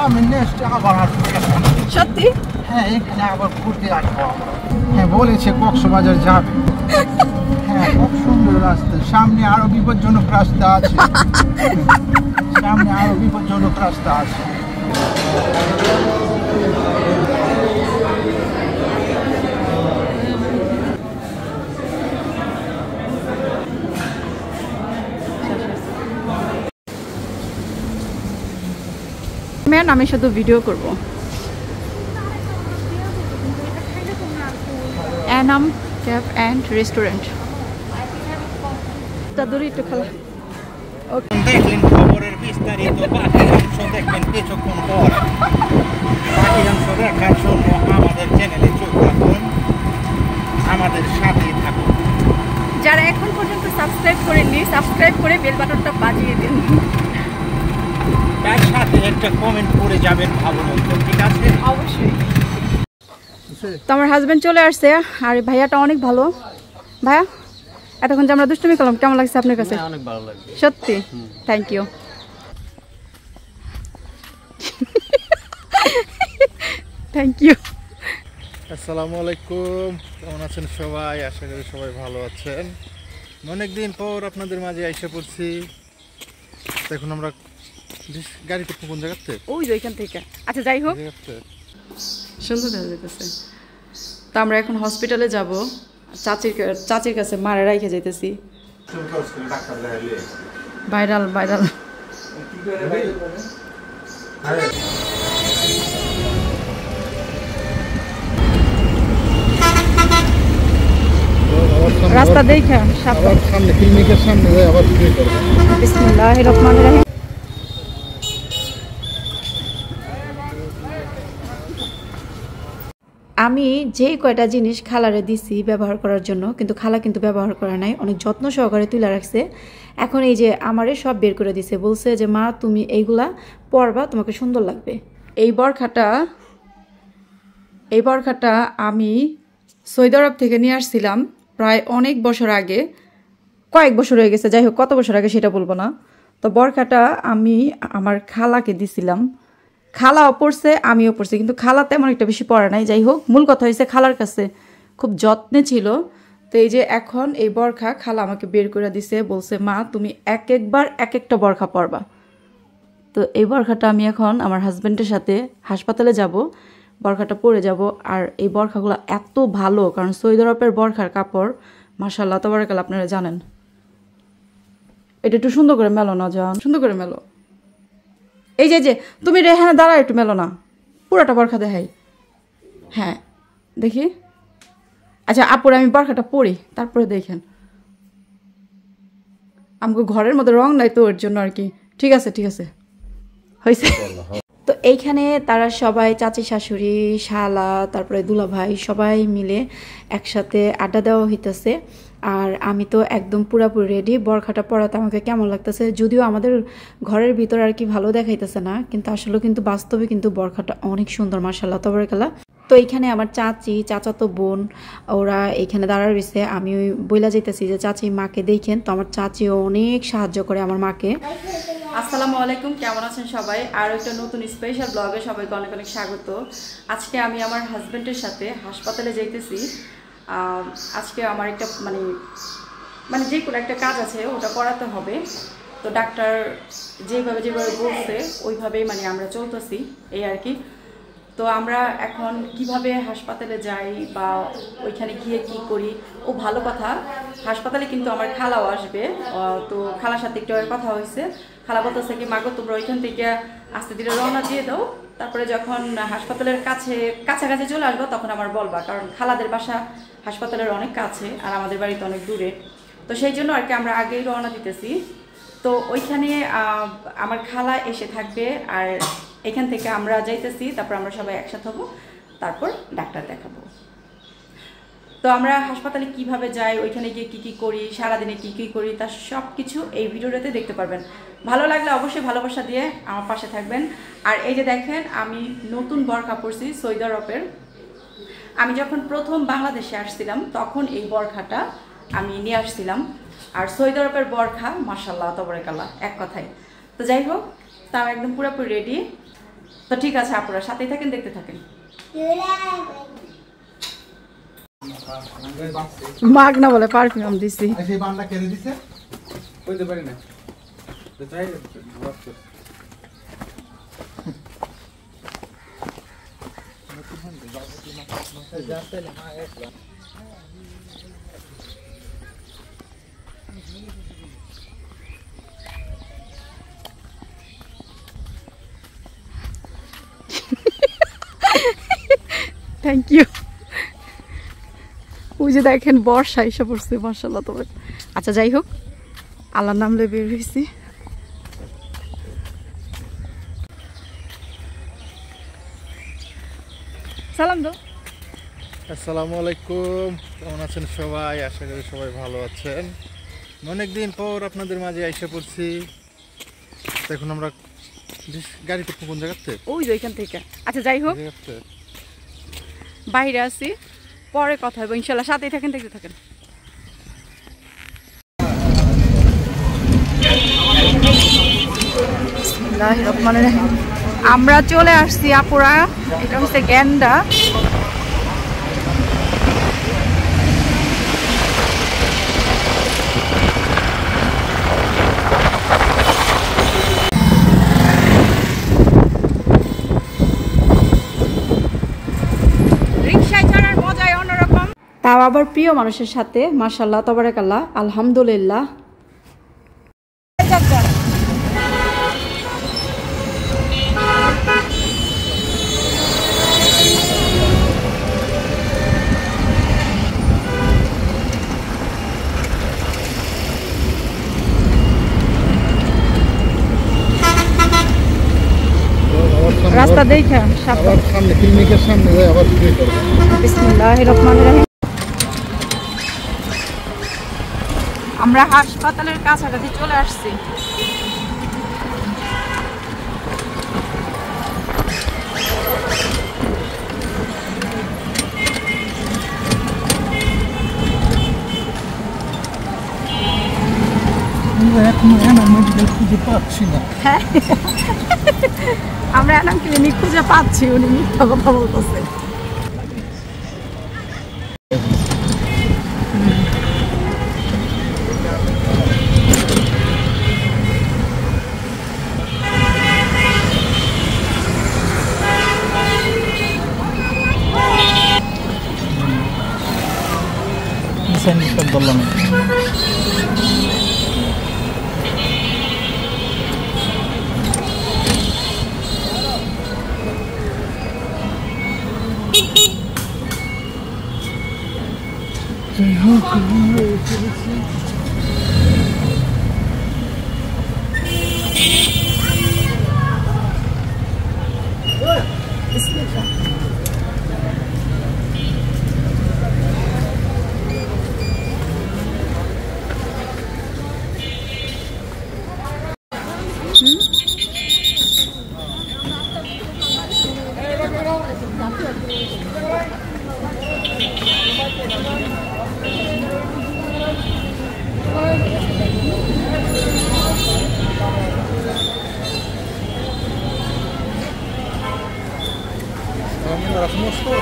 আমি নেক্সট আবার আসবো। সত্যি? হ্যাঁ, এখানে আবার ঘুরতে আসবো। হ্যাঁ, বলেছে কক্সবাজার যাবে। হ্যাঁ, খুব সুন্দর রাস্তা, সামনে আরো বিপজ্জনক রাস্তা আছে। সামনে আরো বিপজ্জনক রাস্তা আছে। আমি শুধু ভিডিও করব। Enam cafe and restaurant. দাদুরি একটু খেলা। দেখলেন খবরের বিস্তারিত, বাকি অংশ দেখবেন কিছুক্ষণ পর। বাকি অংশ দেখার জন্য আমাদের চ্যানেলে চোখ রাখুন, আমাদের সাথেই থাকুন। যারা এখন পর্যন্ত সাবস্ক্রাইব করেননি, সাবস্ক্রাইব করে বেল বাটনটা বাজিয়ে দিন। তার সাথে একটা কমেন্ট করে যাবেন ভালো মতো, ঠিক আছে? অবশ্যই। তো আমার হাজবেন্ড চলে আসছে, আর ভাইয়াটা অনেক ভালো। ভাইয়া, এতক্ষণ যে আমরা দুষ্টুমি করলাম, কেমন লাগছে আপনার কাছে? অনেক ভালো লাগছে সত্যি? Thank you. Thank you. আসসালামু আলাইকুম, কেমন আছেন সবাই? আশা করি সবাই ভালো আছেন। অনেকদিন পর আপনাদের মাঝে এসে পড়ছি। এখন আমরা গাড়ি করবো কোন জায়গাতে? ওই যে ওইখান থেকে। আচ্ছা, যাই হোক, সুন্দর দেখা যেতেছে। তো আমরা এখন হসপিটালে যাব, চাচির কাছে মারা রাইখে যাইতেছি। Viral viral. রাস্তা দেখে সামনে ক্লিনিকের সামনে আবার বিসমিল্লাহির রহমানির রহিম। আমি যেই কয়টা জিনিস খালারে দিছি ব্যবহার করার জন্য, কিন্তু খালা কিন্তু ব্যবহার করে নাই, অনেক যত্ন সহকারে তুলে রাখছে। এখন এই যে আমারে সব বের করে দিছে, বলছে যে মা তুমি এইগুলা পরবা, তোমাকে সুন্দর লাগবে। এই বরখাটা আমি সৌদি আরব থেকে নিয়ে আসছিলাম প্রায় অনেক বছর আগে, কয়েক বছর হয়ে গেছে, যাই হোক কত বছর আগে সেটা বলবো না। তো বরখাটা আমি আমার খালাকে দিছিলাম, খালাও পড়ছে আমিও পড়ছি, কিন্তু খালা তেমন একটা বেশি পড়ে নাই। যাই হোক, মূল কথা হয়েছে খালার কাছে খুব যত্নে ছিল। তো এই যে এখন এই বরখা খালা আমাকে বের করে দিছে, বলছে মা তুমি একবার এক একটা বরখা পরবা। তো এই বরখাটা আমি এখন আমার হাজব্যান্ডের সাথে হাসপাতালে যাব, বরখাটা পরে যাব। আর এই বরখাগুলো এত ভালো, কারণ সৌদি আরবের বরখার কাপড় মাশাআল্লাহ তাবারাকাল্লাহ, আপনারা জানেন। এটা একটু সুন্দর করে মেলো না, জান, সুন্দর করে মেলো। এই যে তুমি রেহানা দাঁড়া, একটু মেলো না, পুরোটা বরখা দেখাই। হ্যাঁ দেখি। আচ্ছা আপুর আমি বরখাটা পরি, তারপরে দেখেন। আমাকে ঘরের মধ্যে রং নাই তো, ওর জন্য আর কি। ঠিক আছে ঠিক আছে, হয়েছে। তো এইখানে তারা সবাই, চাচি শাশুড়ি, শালা, তারপরে দুলা ভাই, সবাই মিলে একসাথে আড্ডা দেওয়া হইতেছে। আর আমি তো একদম পুরাপুরি রেডি। বরখাটা পরাতে আমাকে কেমন লাগতেছে, যদিও আমাদের ঘরের ভিতর আর কি ভালো দেখাইতেছে না, কিন্তু আসলে কিন্তু বাস্তবে কিন্তু বরখাটা অনেক সুন্দর মাশাআল্লাহ তাবারাকাল্লাহ। তো এইখানে আমার চাচি, চাচাতো বোন, ওরা এইখানে দাঁড়া রয়েছে। আমি ওই বইলা যাইতেছি যে চাচি মাকে দেখেন। তো আমার চাচিও অনেক সাহায্য করে আমার মাকে। আসসালামু আলাইকুম, কেমন আছেন সবাই? আর একটা নতুন স্পেশাল ব্লগে সবাইকে অনেক অনেক স্বাগত। আজকে আমি আমার হাজব্যান্ডের সাথে হাসপাতালে যাইতেছি। আজকে আমার একটা মানে যে কোনো একটা কাজ আছে, ওটা করাতে হবে। তো ডাক্তার যেভাবে বলছে ওইভাবেই আমরা চলতেছি, এই আর কি। তো আমরা এখন কিভাবে হাসপাতালে যাই বা ওইখানে গিয়ে কি করি, ও ভালো কথা, হাসপাতালে কিন্তু আমার খালাও আসবে। তো খালার সাথে একটু কথা হয়েছে। খালা বলতেছে কি মাগো তোমরা ওইখান থেকে আস্তে ধীরে রওনা দিয়ে দাও, তারপরে যখন হাসপাতালের কাছাকাছি চলে আসবো তখন আমার বলবা, কারণ খালাদের বাসা হাসপাতালের অনেক কাছে আর আমাদের বাড়িতে অনেক দূরে। তো সেই জন্য আর কি আমরা আগেই রওনা দিতেছি। তো ওইখানে আমার খালা এসে থাকবে, আর এখান থেকে আমরা যাইতেছি, তারপর আমরা সবাই একসাথে হবো, তারপর ডাক্তার দেখাবো। তো আমরা হাসপাতালে কিভাবে যাই, ওইখানে গিয়ে কী কী করি, সারাদিনে কী কী করি, তার সব কিছু এই ভিডিওটাতে দেখতে পারবেন। ভালো লাগলে অবশ্যই ভালোবাসা দিয়ে আমার পাশে থাকবেন। আর এই যে দেখেন, আমি নতুন বরখা পরছি সৌদি আরবের। আমি যখন প্রথম বাংলাদেশে আসছিলাম তখন এই বরখাটা আমি নিয়ে আসছিলাম। আর সৌদি আরবের বরখা মাশাআল্লাহ তাবারাকাল্লাহ, এক কথায়। তো যাই হোক, তা আমি একদম পুরোপুরি রেডি। তো ঠিক আছে আপনারা সাথেই থাকেন, দেখতে থাকেন। মাগ না বলে পারফিউম দিছি। সেই বান্ডা কেড়ে দিছে কইতে পারি না তো চাই লক থ্যাংক ইউ। ওই যে দেখেন বর্ষা এসে পড়ছে মাশাআল্লাহ। তবে আচ্ছা যাই হোক, আল্লাহর নাম লয়ে বের হইছি। সালাম দাও। আসসালামু আলাইকুম, কেমন আছেন সবাই? আশা করি সবাই ভালো আছেন। অনেকদিন পর আপনাদের মাঝে এসে পড়ছি। এখন আমরা গাড়ি করবো কোন জায়গাতে? ওই যে ওইখান থেকে। আচ্ছা যাই হোক, বাইরে আছি, পরে কথা হবে ইনশাল্লাহ। সাথেই থাকেন, দেখতে থাকেন। বিসমিল্লাহির রহমানির রহিম। আমরা চলে আসছি আপুরা, এটা হচ্ছে গ্যান্ডা। তাও আবার প্রিয় মানুষের সাথে, মাশাআল্লাহ তাবারাকাল্লাহ, আলহামদুলিল্লাহ। রাস্তা দেখে সামনে ক্লিনিকের সামনে যাই আবার ফিরে করব। বিসমিল্লাহির রহমানির রহিম। আমরা হাসপাতালের কাছাকাছি চলে আসছি। আমরা এখন ক্লিনিক খুঁজে পাচ্ছি, উনি মিথ্যা কথা বলতেছে।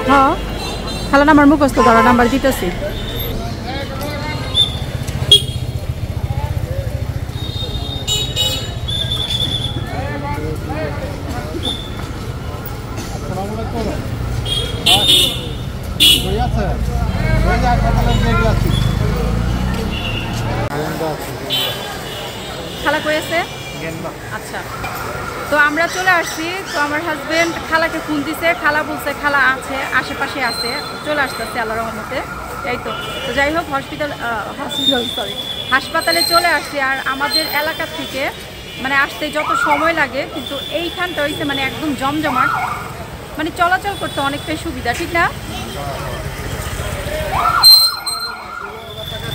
হ্যাঁ, খালা নাম্বার মুখস্থ ধরো, নাম্বার দিতেছি। খালা কই আছে? আচ্ছা, তো আমরা চলে আসছি। তো আমার হাজবেন্ড খালাকে ফোন দিছে, খালা বলছে খালা আছে, আশেপাশে আছে, চলে আসতেছে আল্লাহর রহমতে। এই তো যাই হোক, হাসপাতালে চলে আসছি। আর আমাদের এলাকা থেকে মানে আসতে যত সময় লাগে, কিন্তু এইখানটা হইছে মানে একদম জমজমাট, মানে চলাচল করতে অনেকটাই সুবিধা, ঠিক না?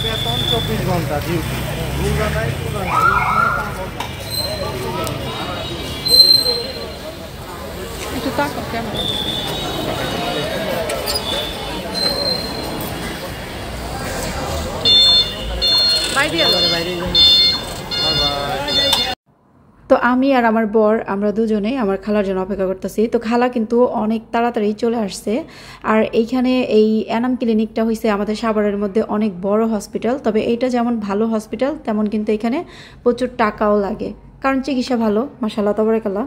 24 ঘন্টা ডিউটি। একটু তাকাও ক্যামেরা। তো আমি আর আমার বর আমরা দুজনেই আমার খালার জন্য অপেক্ষা করতেছি। তো খালা কিন্তু অনেক তাড়াতাড়ি চলে আসছে। আর এইখানে এই এনাম ক্লিনিকটা হয়েছে আমাদের সাভারের মধ্যে অনেক বড় হসপিটাল। তবে এইটা যেমন ভালো হসপিটাল তেমন কিন্তু এখানে প্রচুর টাকাও লাগে, কারণ চিকিৎসা ভালো, মাশাআল্লাহ তাবারাকাল্লাহ।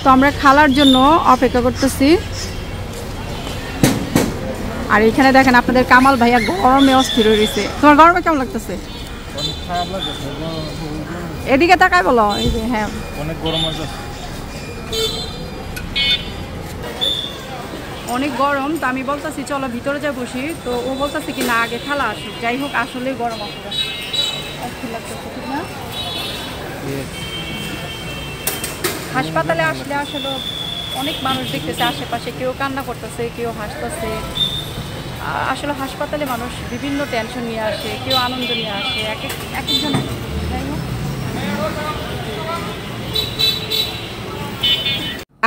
তো আমরা খালার জন্য অপেক্ষা করতেছি। আর এখানে দেখেন আপনাদের কামাল ভাইয়া গরমে অস্থির হয়ে রয়েছে। তোমার গরমে কেমন লাগতেছে? এদিকে তাকাই বলো। এই যে হ্যাঁ অনেক গরম আছে, অনেক গরম। তো আমি বলতেছি চলো ভিতরে যাই বসি। তো ও বলতেছে কি না আগে খালা আসুক। যাই হোক আসলে গরম অস্থির লাগতেছে, ঠিক না? হাসপাতালে আসলে আসলে অনেক মানুষ দেখতেছে আশেপাশে, কেউ কান্না করতেছে, কেউ হাসতেছে। আসলে হাসপাতালে মানুষ বিভিন্ন টেনশন নিয়ে আসে, কেউ আনন্দ নিয়ে আসে, এক একজন। যাই হোক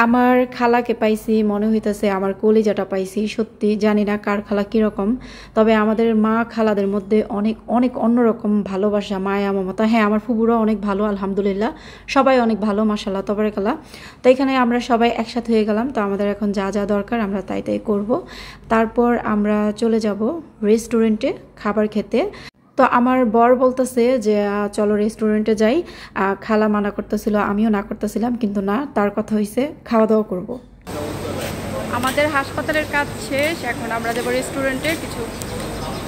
আমার খালাকে পাইছি, মনে হইতেছে আমার কলিজাটা পাইছি। সত্যি জানি না কার খালা কীরকম, তবে আমাদের মা খালাদের মধ্যে অনেক অনেক অন্যরকম ভালোবাসা, মায়া মমতা। হ্যাঁ আমার ফুবুরা অনেক ভালো, আলহামদুলিল্লাহ সবাই অনেক ভালো, মাশাআল্লাহ তাবারাকাল্লাহ। তো এখানে আমরা সবাই একসাথে হয়ে গেলাম। তো আমাদের এখন যা যা দরকার আমরা তাই তাই করব। তারপর আমরা চলে যাব রেস্টুরেন্টে খাবার খেতে। তো আমার বর বলতেছে যে চলো রেস্টুরেন্টে যাই। খালা মানা করতেছিল, আমিও না করতেছিলাম, কিন্তু না, তার কথা হয়েছে খাওয়া দাওয়া করব। আমাদের হাসপাতালের কাজ শেষ, এখন আমরা যাবো রেস্টুরেন্টে কিছু,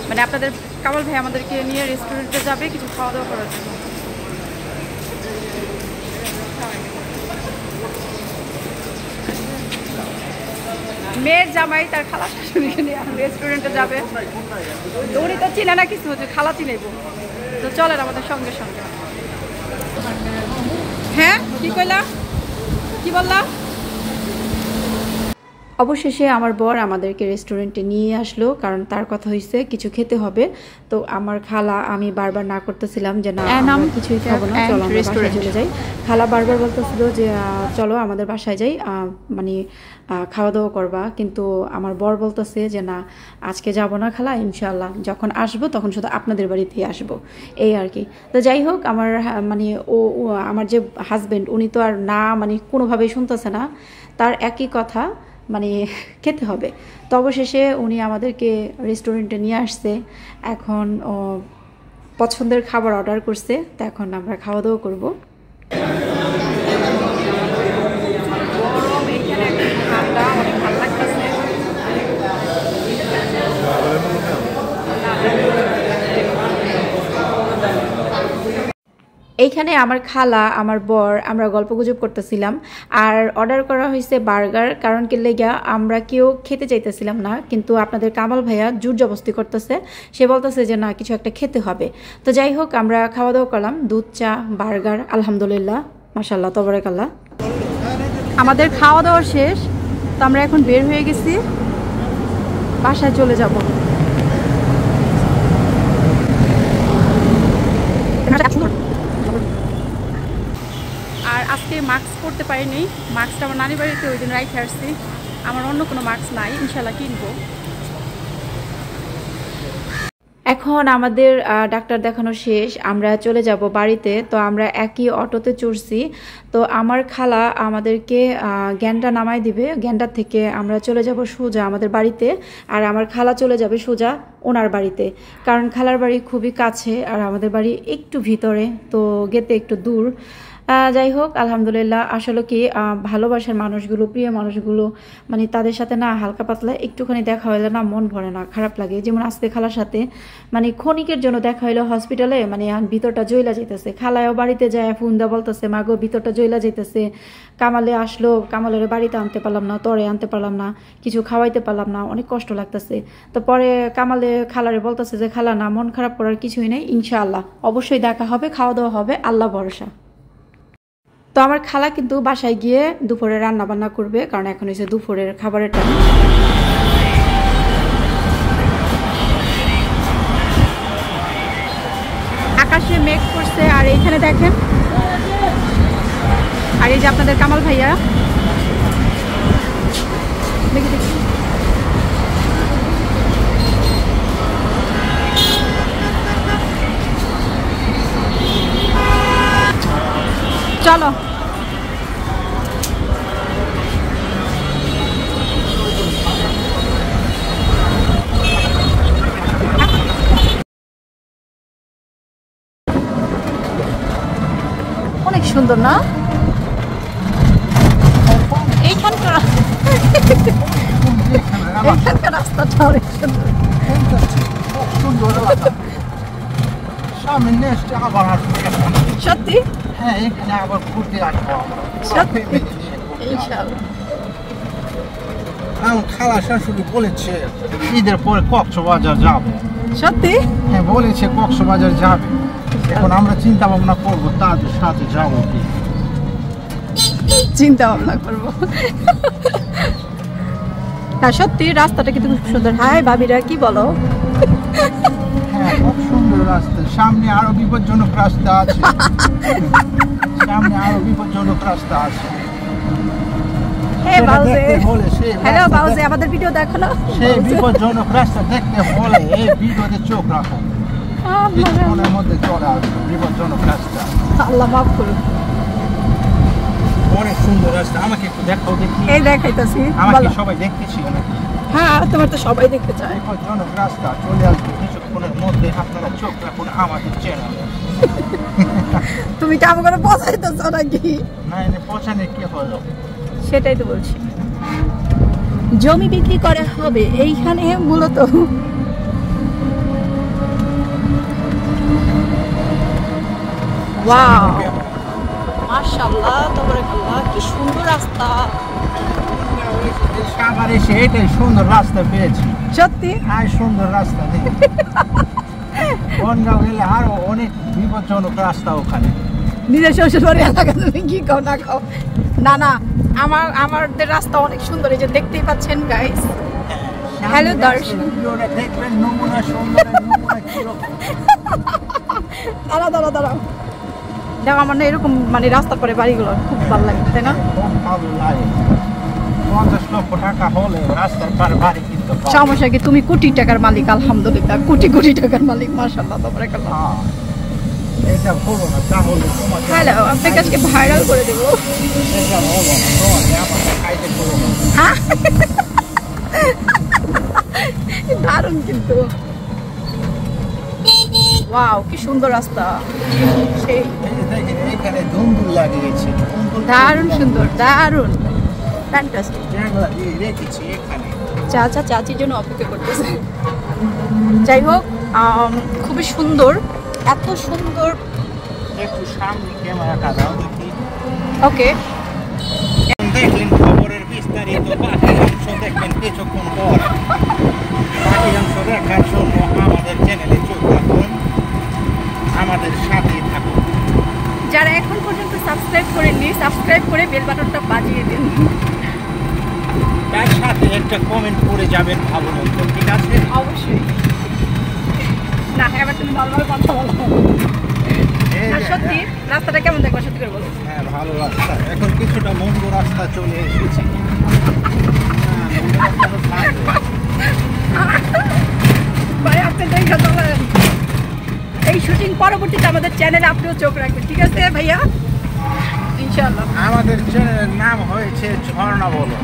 মানে আপনাদের কামাল ভাই আমাদেরকে নিয়ে রেস্টুরেন্টে যাবে কিছু খাওয়া দাওয়া করার জন্য। মেয়ের জামাই তার খালা শাশুড়িকে নিয়ে রেস্টুরেন্টে যাবে। উনি তো চিনে না কিছু, হচ্ছে খালা চিনেব। তো চলেন আমাদের সঙ্গে সঙ্গে। হ্যাঁ কি কইলা, কি বললা? অবশেষে আমার বর আমাদেরকে রেস্টুরেন্টে নিয়ে আসলো, কারণ তার কথা হয়েছে কিছু খেতে হবে। তো আমার খালা, আমি বারবার না করতেছিলাম যে না আমরা কিছুই খাবো না, চলো আমরা বাসায় চলে যাই। খালা বারবার বলতেছিল যে চলো আমাদের বাসায় যাই, মানে খাওয়া দাওয়া করবা। কিন্তু আমার বর বলতেছে যে না আজকে যাব না খালা, ইনশাল্লাহ যখন আসবো তখন শুধু আপনাদের বাড়িতেই আসবো, এই আর কি। তো যাই হোক আমার মানে ও আমার যে হাজবেন্ড উনি তো আর না মানে কোনোভাবেই শুনতেছে না, তার একই কথা মানে খেতে হবে। তো অবশেষে উনি আমাদেরকে রেস্টুরেন্টে নিয়ে আসছে। এখন পছন্দের খাবার অর্ডার করছে, তো এখন আমরা খাওয়া দাওয়া করবো। গরম এইখানে ঠান্ডা, অনেক ভালো লাগতেছে। এইখানে আমার খালা, আমার বর, আমরা গল্পগুজব করতেছিলাম। আর অর্ডার করা হয়েছে বার্গার, কারণ কি লেগা আমরা কেউ খেতে চাইতেছিলাম না, কিন্তু আপনাদের কামাল ভাইয়া জোর জবস্তি করতেছে, সে বলতেছে যে না কিছু একটা খেতে হবে। তো যাই হোক আমরা খাওয়া দাওয়া করলাম, দুধ চা, বার্গার, আলহামদুলিল্লাহ মাশাআল্লাহ তাবারাকাল্লাহ। আমাদের খাওয়া দাওয়া শেষ, তো আমরা এখন বের হয়ে গেছি, বাসায় চলে যাব। আর আজকে মাস্ক পরতে পারিনি, মাস্কটা আমার নানি বাড়িতে ওই দিন রাইখে আসছি, আমার অন্য কোনো মাস্ক নাই, ইনশাল্লাহ কিনবো। এখন আমাদের ডাক্তার দেখানো শেষ, আমরা চলে যাব বাড়িতে। তো আমরা একই অটোতে চড়ছি। তো আমার খালা আমাদেরকে গ্যান্ডা নামাই দিবে, গ্যান্ডার থেকে আমরা চলে যাব সোজা আমাদের বাড়িতে। আর আমার খালা চলে যাবে সোজা ওনার বাড়িতে, কারণ খালার বাড়ি খুবই কাছে আর আমাদের বাড়ি একটু ভিতরে, তো গেতে একটু দূর। যাই হোক আলহামদুলিল্লাহ, আসলে কি ভালোবাসার মানুষগুলো, প্রিয় মানুষগুলো, মানে তাদের সাথে না হালকা পাতলা একটুখানি দেখা হইলে না মন ভরে না, খারাপ লাগে। যেমন আজকে খালার সাথে মানে ক্ষণিকের জন্য দেখা হইলো হসপিটালে, মানে ভিতরটা জইলা যাইতেছে। খালায়ও বাড়িতে যায় ফোন দা বলতেছে মাগো ভিতরটা জইলা যাইতেছে, কামালে আসলো, কামালের বাড়িতে আনতে পারলাম না, তরে আনতে পারলাম না, কিছু খাওয়াইতে পারলাম না, অনেক কষ্ট লাগতেছে। তো পরে কামালে খালারে বলতেছে যে খালা না মন খারাপ করার কিছুই নেই, ইনশাআল্লাহ অবশ্যই দেখা হবে, খাওয়া দাওয়া হবে, আল্লাহ ভরসা। তো আমার খালা কিন্তু বাসায় গিয়ে দুপুরে রান্না বান্না করবে, কারণ এখন হচ্ছে দুপুরের খাবারের টাইম। আকাশে মেঘ করছে, আর এইখানে দেখেন আর এই যে আপনাদের কামাল ভাইয়া, দেখি দেখি চলো। অনেক সুন্দর না এইখানকার রাস্তাটা অনেক সুন্দর। সামনে নেক্সট আবার আসবো। সত্যি? হ্যাঁ, এখানে আবার ঘুরতে আসবো আমরা। সত্যি? ফ্যামিলি নিয়ে ঘুরতে আসবো। ইনশাআল্লাহ। আমার খালা শাশুড়ি বলেছে ঈদের পরে কক্সবাজার যাবে। সত্যি? হ্যাঁ, বলেছে কক্সবাজার যাবে। এখন আমরা চিন্তা ভাবনা করবো তাদের সাথে যাবো কি। চিন্তা ভাবনা করবো। না সত্যি রাস্তাটা কিন্তু খুব সুন্দর। হাই ভাবিরা, কি বলো? হ্যাঁ, খুব সুন্দর রাস্তা। সামনে আরো বিপজ্জনক রাস্তা আছে। সামনে আরো বিপজ্জনক রাস্তা আছে। হে সেটা বাউজে, দেখতে হলে হ্যালো বাউজে, আমাদের ভিডিও দেখো না। সেই বিপজ্জনক রাস্তা দেখতে হলে এই ভিডিওতে চোখ রাখো। কিছুক্ষণের মধ্যে চলে আসবে বিপজ্জনক রাস্তা। আল্লাহ মাফ করুন। অনেক সুন্দর রাস্তা। আমাকে একটু দেখাও দেখি। এই দেখাইতাছি। আমাকে সবাই দেখতেছি নাকি? হ্যাঁ, তোমার তো সবাই দেখতে চায়। বিপজ্জনক রাস্তা চলে আসবে কিছুক্ষণের মধ্যে। আপনারা চোখ রাখুন আমাদের চ্যানেলে। তুমি কি আমাকে পৌঁছাইতেছো নাকি? না, এনে পৌঁছানে কি হলো? সেটাই তো বলছি। জমি বিক্রি করা হবে এইখানে মূলত। ওয়াও, মাশাআল্লাহ, তাবারাকাল্লাহ, কি সুন্দর রাস্তা। সাভার এসে এটাই সুন্দর রাস্তা পেয়েছি। সত্যি? আর সুন্দর রাস্তা নেই। বনগাঁও গেলে আরো অনেক বিপজ্জনক রাস্তা ওখানে। নিজের শ্বশুর বাড়ি এলাকা তুমি কি খাও না খাও। না না, আমাদের রাস্তা অনেক সুন্দর। এই যে দেখতেই পাচ্ছেন গাইস। হ্যালো দর্শক, দেখবেন নমুনা সুন্দর। নমুনা কিরকম? দাঁড়াও দেখো, আমার না এরকম মানে রাস্তার পরে বাড়িগুলো খুব ভালো লাগে, তাই না? খুব ভালো লাগে। 50 লক্ষ টাকা হলে রাস্তার পারে বাড়ি কিনতে পারবে। সমস্যা কি, তুমি কোটি টাকার মালিক, আলহামদুলিল্লাহ, কোটি টাকার মালিক, মাশাআল্লাহ, তাবারাকাল্লাহ। এটা বলো না তাহলে তোমাকে। হ্যালো, আপনাকে আজকে ভাইরাল করে দেবো। এটা বলো না, তোমাকে আমাকে খাইতে করো না। হ্যাঁ, দারুণ কিন্তু। ওয়াও, কি সুন্দর রাস্তা। সেই এই যে দেখেন এখানে দুন্দুল লাগিয়েছে। দারুণ সুন্দর, দারুণ ফ্যান্টাস্টিক। জায়গা দিয়ে রেখেছি এখানে। চাচা চাচির জন্য অপেক্ষা করতেছে। যাই হোক, খুবই সুন্দর, এত সুন্দর। একটু সামনে ক্যামেরাটা দাও দেখি। ওকে, দেখলেন খবরের বিস্তারিত। বাকি অংশ দেখবেন কিছুক্ষণ পর। বাকি অংশ দেখার জন্য আমাদের চ্যানেলে চোখ রাখুন, আমাদের সাথে থাকুন। যারা এখন পর্যন্ত সাবস্ক্রাইব করেননি, সাবস্ক্রাইব করে বেল বাটনটা বাজিয়ে দিন। তার সাথে একটা কমেন্ট করে যাবেন ভালো মন্দ, ঠিক আছে? অবশ্যই। না, এবার তুমি ভালো কথা বলো। এই আর যে, সত্যি রাস্তাটা কেমন দেখবা, সত্যি করে বলো। হ্যাঁ, ভালো রাস্তা। এখন কিছুটা মন্দ রাস্তা চলে এসেছে। ভাই, আপনি দেখা চলেন। এই শুটিং পরবর্তীতে আমাদের চ্যানেলে আপনিও চোখ রাখবেন, ঠিক আছে ভাইয়া? ইনশাআল্লাহ। আমাদের চ্যানেলের নাম হয়েছে ঝর্ণা বলো।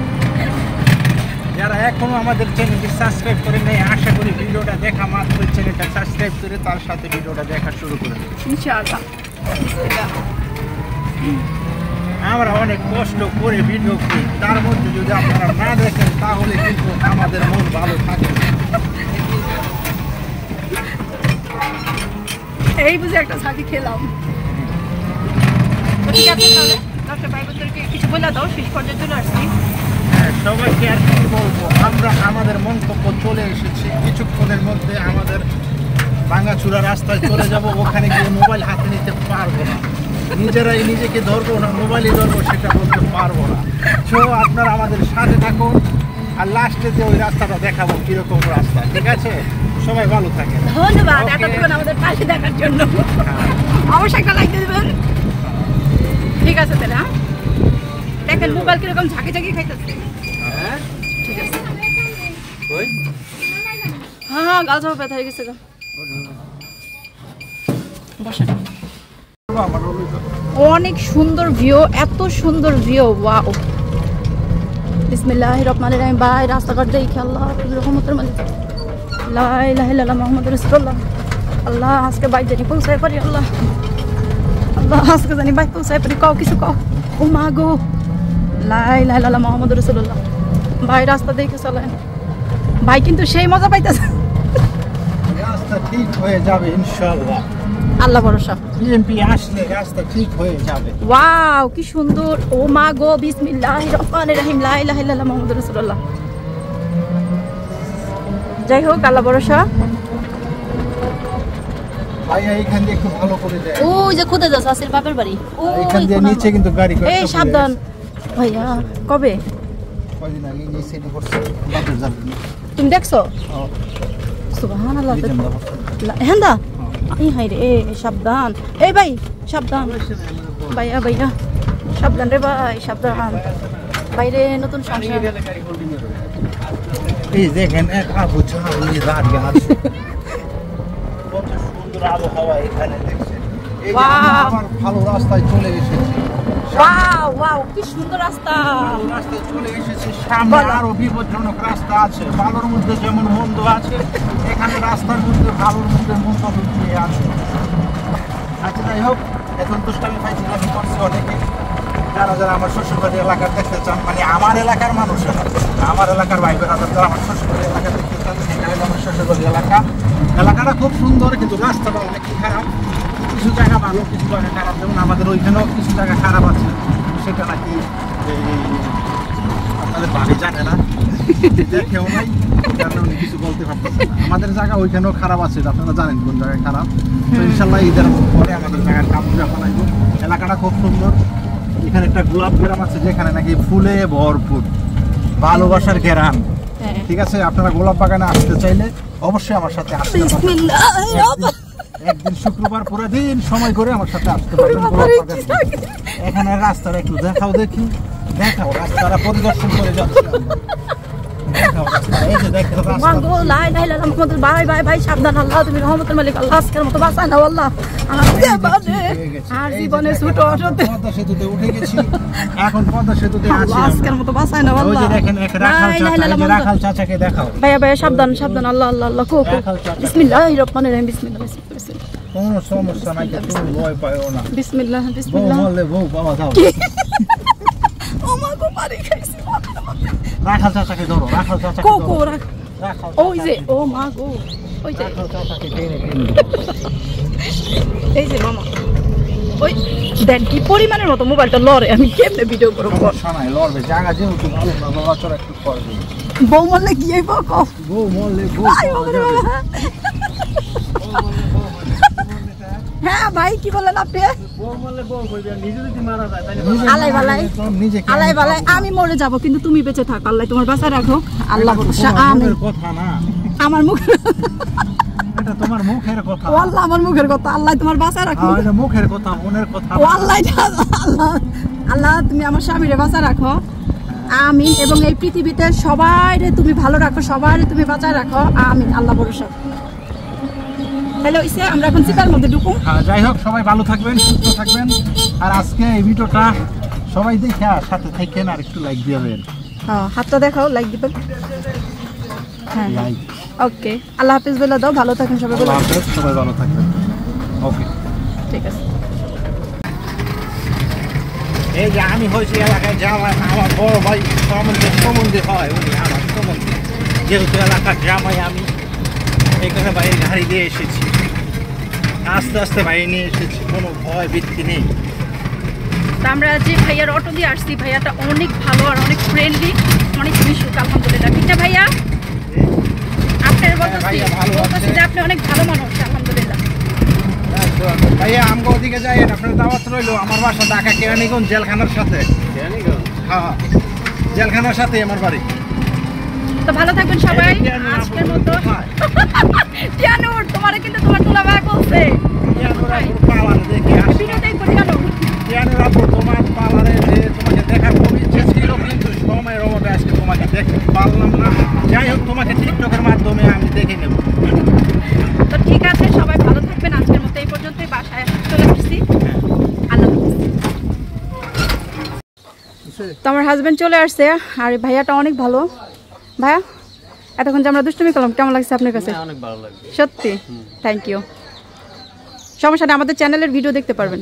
যারা এখনো আমাদের চ্যানেলটি সাবস্ক্রাইব করে নেই, আশা করি ভিডিওটা দেখা মাত্র চ্যানেলটা সাবস্ক্রাইব করে তার সাথে ভিডিওটা দেখা শুরু করে দেবে। ইনশাআল্লাহ। বিসমিল্লাহ। আমরা অনেক কষ্ট করে ভিডিও করি, তার মধ্যে যদি আপনারা না দেখেন তাহলে কিন্তু আমাদের মন ভালো থাকে না। এই বুঝে একটা ছাতি খেলাম। ঠিক আছে, তাহলে ডক্টর ভাইবোনদেরকে কিছু বলে দাও, শেষ পর্যন্ত চলে আসছি। হ্যাঁ, সবাইকে আর কি বলবো, আমরা আমাদের মন্তব্য চলে এসেছি। কিছুক্ষণের মধ্যে আমাদের ভাঙাচুরা রাস্তায় চলে যাব। ওখানে গিয়ে মোবাইল হাতে নিতে পারবো না, নিজেরাই নিজেকে ধরবো না, মোবাইলে ধরবো সেটা বলতে পারবো না। তো আপনারা আমাদের সাথে থাকুন, আর লাস্টে যে ওই রাস্তাটা দেখাবো কিরকম রাস্তা, ঠিক আছে? সবাই ভালো থাকেন। ধন্যবাদ Okay. এতক্ষণ আমাদের পাশে দেখার জন্য। অবশ্যই একটা লাইক দিয়ে দেবেন। ঠিক আছে তাহলে, হ্যাঁ? দেখেন মোবাইল কিরকম ঝাঁকি ঝাঁকি খাইতেছে। ঠিক আছে হ্যাঁ গাল সব ব্যথা হয়ে গেছে। অনেক সুন্দর ভিউ, এত সুন্দর ভিউ, ওয়াও। বিসমিল্লাহির রহমানির রহিম। ভাই রাস্তাঘাট দেখে আল্লাহ রহমতের মালিক, লা ইলাহা ইল্লাল্লাহ মুহাম্মাদুর রাসূলুল্লাহ। আল্লাহ আজকে বাইক জানি পৌঁছায় পারি, আল্লাহ আল্লাহ আজকে জানি বাইক পৌঁছায় পারি। কও কিছু কও। ও মা গো, লা ইলাহা ইল্লাল্লাহ মুহাম্মাদুর রাসূলুল্লাহ। ভাই রাস্তা দেখে চলেন ভাই, কিন্তু সেই মজা পাইতেছে। রাস্তা ঠিক হয়ে যাবে ইনশাআল্লাহ, আল্লাহ ভরসা। বিএমপি আসলে রাস্তা ঠিক হয়ে যাবে। ওয়াও কি সুন্দর। ও মা গো, বিসমিল্লাহির রহমানির রহিম, লা ইলাহা ইল্লাল্লাহ মুহাম্মাদুর রাসূলুল্লাহ। যাই হোক আল্লাহ ভরসা। ভাইয়া এখান দিয়ে একটু ভালো করে যায়। ওই যে খুদে যাচ্ছে আসির বাপের বাড়ি, এখান দিয়ে নিচে কিন্তু গাড়ি করে। এই সাবধান ভাইয়া। কবে কয়দিন আগে নিচে করছে বাপের যাবে। তুমি দেখছো? সুবহানাল্লাহ। হেন্দা এই হাই রে, সাবধান। এই ভাই সাবধান, ভাইয়া ভাইয়া সাবধান রে ভাই, সাবধান। বাইরে নতুন সংসার। এই দেখেন এক আবু চাউলি দাঁড়িয়ে আছে, কত সুন্দর আবহাওয়া এখানে দেখছেন। এই যে আমরা ভালো রাস্তায় চলে এসেছি। ওয়াও ওয়াও কি সুন্দর রাস্তা। রাস্তায় চলে এসেছি, সামনে আরো বিপজ্জনক রাস্তা আছে। ভালোর মধ্যে যেমন মন্দ আছে, এখানে রাস্তার মধ্যে ভালোর মধ্যে মন্দ লুকিয়ে আছে। আচ্ছা যাই হোক, এখন দুষ্টামি ফাইজলামি করছে অনেকে। যারা যারা আমার শ্বশুরবাড়ি এলাকার দেখতে চান, মানে আমার এলাকার মানুষের, আমার এলাকার ভাই বোনেরা যারা আমার শ্বশুরবাড়ি এলাকা দেখতে চান, সেটা হলো আমার শ্বশুরবাড়ি এলাকা। এলাকাটা খুব সুন্দর, কিন্তু রাস্তাটা অনেক খারাপ। কিছু জায়গা ভালো, কিছু জায়গা খারাপ। যেমন আমাদের ওইখানেও কিছু জায়গা খারাপ আছে, সেটা নাকি আপনাদের বাড়ি জানে না, দেখেও নাই, উনি কিছু বলতে পারতেছে না। আমাদের জায়গা ওইখানেও খারাপ আছে, আপনারা জানেন কোন জায়গায় খারাপ। তো ইনশাল্লাহ ঈদের পরে আমাদের জায়গার কাম যখন আসবো। এলাকাটা খুব সুন্দর। এখানে একটা গোলাপ গ্রাম আছে, যেখানে নাকি ফুলে ভরপুর, ভালোবাসার গ্রাম। ঠিক আছে, আপনারা গোলাপ বাগানে আসতে চাইলে অবশ্যই আমার সাথে আসতে পারেন। একদিন শুক্রবার পুরো দিন সময় করে আমার সাথে আসতে পারবেন গোলাপ বাগানে। এখানে রাস্তাটা একটু দেখাও, দেখি দেখাও, রাস্তাটা পরিদর্শন করে যাচ্ছি। দেখাও রাস্তা, এই যে দেখো রাস্তা। ভাই ভাই ভাই সাবধান, আল্লাহ তুমি রহমতের মালিক, আল্লাহ আজকের মতো বাঁচায় না আল্লাহ। আর জীবনে ছোট পদ্মা সেতুতে উঠে গেছি, এখন পদ্মা সেতুতে আছি। আজকের মতো বাঁচায় না আল্লাহ। ওই যে দেখেন এক রাখাল চাচাকে দেখাও। ভাইয়া ভাইয়া সাবধান সাবধান, আল্লাহ আল্লাহ আল্লাহ। কো বিসমিল্লাহির রহমানির রহিম। বিসমিল্লাহ বিসমিল্লাহ। কোনো সমস্যা নাই, তুমি ভয় পাও না। বিসমিল্লাহ বিসমিল্লাহ। বউ বললে বউ বাবা দাও। ও মা গো, পারি খাইছি। রাখাল চাচাকে ধরো, রাখাল চাচাকে কো ধরো। কো রাখাল, ওই যে ও মা গো, ওই যে রাখাল চাচাকে টেনে টেনে। এই যে মামা, ওই দেন কি পরিমাণের মতো মোবাইলটা লড়ে, আমি কেমনে ভিডিও করব? সমস্যা নাই, লড়বে। জায়গা যেহেতু ভালো না, বাবা চড়া একটু করবে। বউ মরলে কি হইব? বউ মরলে বউ পাওয়া যাবে। হ্যাঁ ভাই কি বলেন আপনি? বউ মরলে বউ হইবে, নিজে যদি মারা যায় তাহলে আলাই বালাই, আলাই বালাই আমি মরে যাব, কিন্তু তুমি বেঁচে থাকো, আল্লাহ তোমার বাঁচা রাখো। আল্লাহ ভরসা। আমিন। কথা না, আমার মুখ, এটা তোমার মুখের কথা। আল্লাহ আমার মুখের কথা, আল্লাহ তোমার বাঁচা রাখো। এটা মুখের কথা, মনের কথা। আল্লাহ আল্লাহ আল্লাহ তুমি আমার স্বামীরে বাঁচা রাখো। আমিন। এবং এই পৃথিবীতে সবাইরে তুমি ভালো রাখো, সবাইরে তুমি বাঁচা রাখো। আমিন। আল্লাহ ভরসা। হ্যালো ইসে, আমরা এখন সিপার মধ্যে ঢুকুম। যাই হোক, সবাই ভালো থাকবেন, সুস্থ থাকবেন। আর আজকে এই ভিডিওটা সবাই দেখে সাথে থাকেন, আর একটু লাইক দিবেন। হ্যাঁ হাতটা দেখাও, লাইক দিবেন। হ্যাঁ লাইক। ওকে, আল্লাহ হাফেজ বলে দাও। ভালো থাকেন সবাই। আল্লাহ হাফেজ, সবাই ভালো থাকবেন। ওকে, ঠিক আছে। এই যে আমি হয়েছি এলাকায় জামাই, আমার বড় ভাই সম্বন্ধে হয়, উনি আমার সম্বন্ধে। যেহেতু এলাকার জামাই আমি, এখানে বাইরে গাড়ি দিয়ে এসেছি, আস্তে আস্তে বাইরে নিয়ে এসেছি, কোনো ভয় ভীতি নেই। আমরা যে ভাইয়ার অটো দিয়ে আসছি, ভাইয়াটা অনেক ভালো আর অনেক ফ্রেন্ডলি, অনেক মিশুক, আলহামদুলিল্লাহ। ঠিক না ভাইয়া? আপনার বলতেছি যে আপনি অনেক ভালো মানুষ, আলহামদুলিল্লাহ। ভাইয়া আমগো ওদিকে যাই, আপনার দাওয়াত রইলো। আমার বাসা ঢাকা কেরানীগঞ্জ জেলখানার সাথে। হ্যাঁ, জেলখানার সাথে আমার বাড়ি। তো ভালো থাকবেন সবাই। আজকের মতো টিয়ানুর, তোমারে কিন্তু তোমার দুলাভাই বলছে পালারে দেখে আসি। ভিডিও দেখবো টিয়ানুর। টিয়ানুর আপু, তোমার পালারে যে তোমাকে দেখার খুবই পারলাম না, যাই হোক তোমাকে টিকটকের মাধ্যমে আমি দেখে নেব। তো ঠিক আছে, সবাই ভালো থাকবেন। আজকের মতো এই পর্যন্তই, বাসায় চলে আসছি। আল্লাহ হাফেজ। তো আমার হাজবেন্ড চলে আসছে, আর ভাইয়াটা অনেক ভালো। ভাইয়া, এতক্ষণ যে আমরা দুষ্টুমি করলাম, কেমন লাগছে আপনার কাছে? অনেক ভালো লাগছে সত্যি, থ্যাংক ইউ। সমস্যা নেই, আমাদের চ্যানেলের ভিডিও দেখতে পারবেন।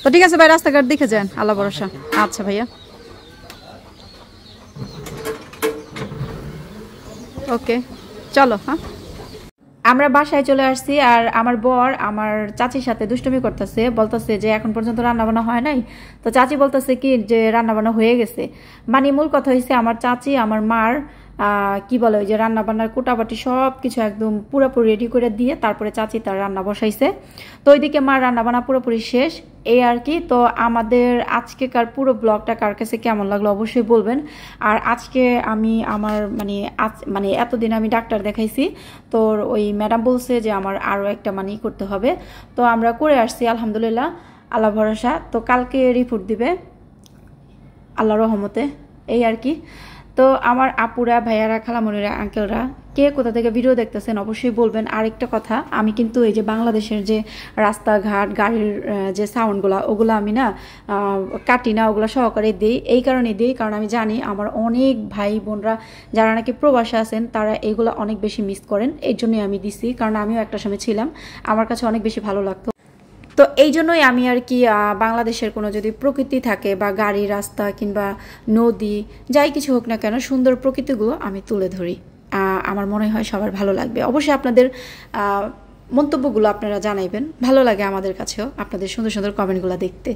তো ঠিক আছে ভাই, রাস্তাঘাট দেখে যান, আল্লাহ ভরসা। আচ্ছা ভাইয়া, ওকে, চলো। হ্যাঁ, আমরা বাসায় চলে আসছি, আর আমার বর আমার চাচির সাথে দুষ্টুমি করতেছে, বলতেছে যে এখন পর্যন্ত রান্নাবান্না হয় নাই। তো চাচি বলতেছে কি যে রান্নাবান্না হয়ে গেছে। মানে মূল কথা হয়েছে, আমার চাচি আমার মার কি বলে ওই যে রান্নাবান্নার কোটাবাটি সব কিছু একদম পুরোপুরি রেডি করে দিয়ে তারপরে চাচি তার রান্না বসাইছে। তো ওইদিকে মার রান্নাবান্না পুরোপুরি শেষ, এই আর কি। তো আমাদের আজকেকার পুরো ব্লগটা কার কাছে কেমন লাগলো অবশ্যই বলবেন। আর আজকে আমি আমার মানে এতদিন আমি ডাক্তার দেখাইছি, তো ওই ম্যাডাম বলছে যে আমার আরও একটা মানি করতে হবে। তো আমরা করে আসছি আলহামদুলিল্লাহ, আল্লাহ ভরসা। তো কালকে রিপোর্ট দিবে আল্লাহর রহমতে, এই আর কি। তো আমার আপুরা, ভাইয়ারা, খালামণিরা, আঙ্কেলরা কে কোথা থেকে ভিডিও দেখতেছেন অবশ্যই বলবেন। আরেকটা কথা, আমি কিন্তু এই যে বাংলাদেশের যে রাস্তাঘাট গাড়ির যে সাউন্ডগুলো ওগুলো আমি না কাটি না, ওগুলো সহকারে দিই। এই কারণে দিই কারণ আমি জানি আমার অনেক ভাই বোনরা যারা নাকি প্রবাসে আছেন তারা এগুলো অনেক বেশি মিস করেন। এই জন্যই আমি দিছি, কারণ আমিও একটা সময় ছিলাম, আমার কাছে অনেক বেশি ভালো লাগতো। তো এই জন্যই আমি আর কি বাংলাদেশের কোনো যদি প্রকৃতি থাকে বা গাড়ি রাস্তা কিংবা নদী যাই কিছু হোক না কেন, সুন্দর প্রকৃতিগুলো আমি তুলে ধরি। আমার মনে হয় সবার ভালো লাগবে। অবশ্যই আপনাদের মন্তব্যগুলো আপনারা জানাইবেন, ভালো লাগে আমাদের কাছেও আপনাদের সুন্দর সুন্দর কমেন্টগুলো দেখতে।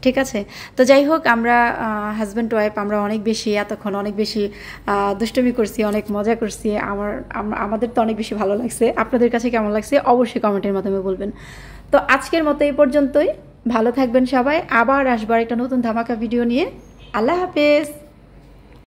ঠিক আছে, তো যাই হোক, আমরা হাজব্যান্ড ওয়াইফ আমরা অনেক বেশি এতক্ষণ অনেক বেশি দুষ্টুমি করছি, অনেক মজা করছি। আমাদের তো অনেক বেশি ভালো লাগছে। আপনাদের কাছে কেমন লাগছে অবশ্যই কমেন্টের মাধ্যমে বলবেন। তো আজকের মতো এই পর্যন্তই, ভালো থাকবেন সবাই। আবার আসবার একটা নতুন ধামাকা ভিডিও নিয়ে। আল্লাহ হাফেজ।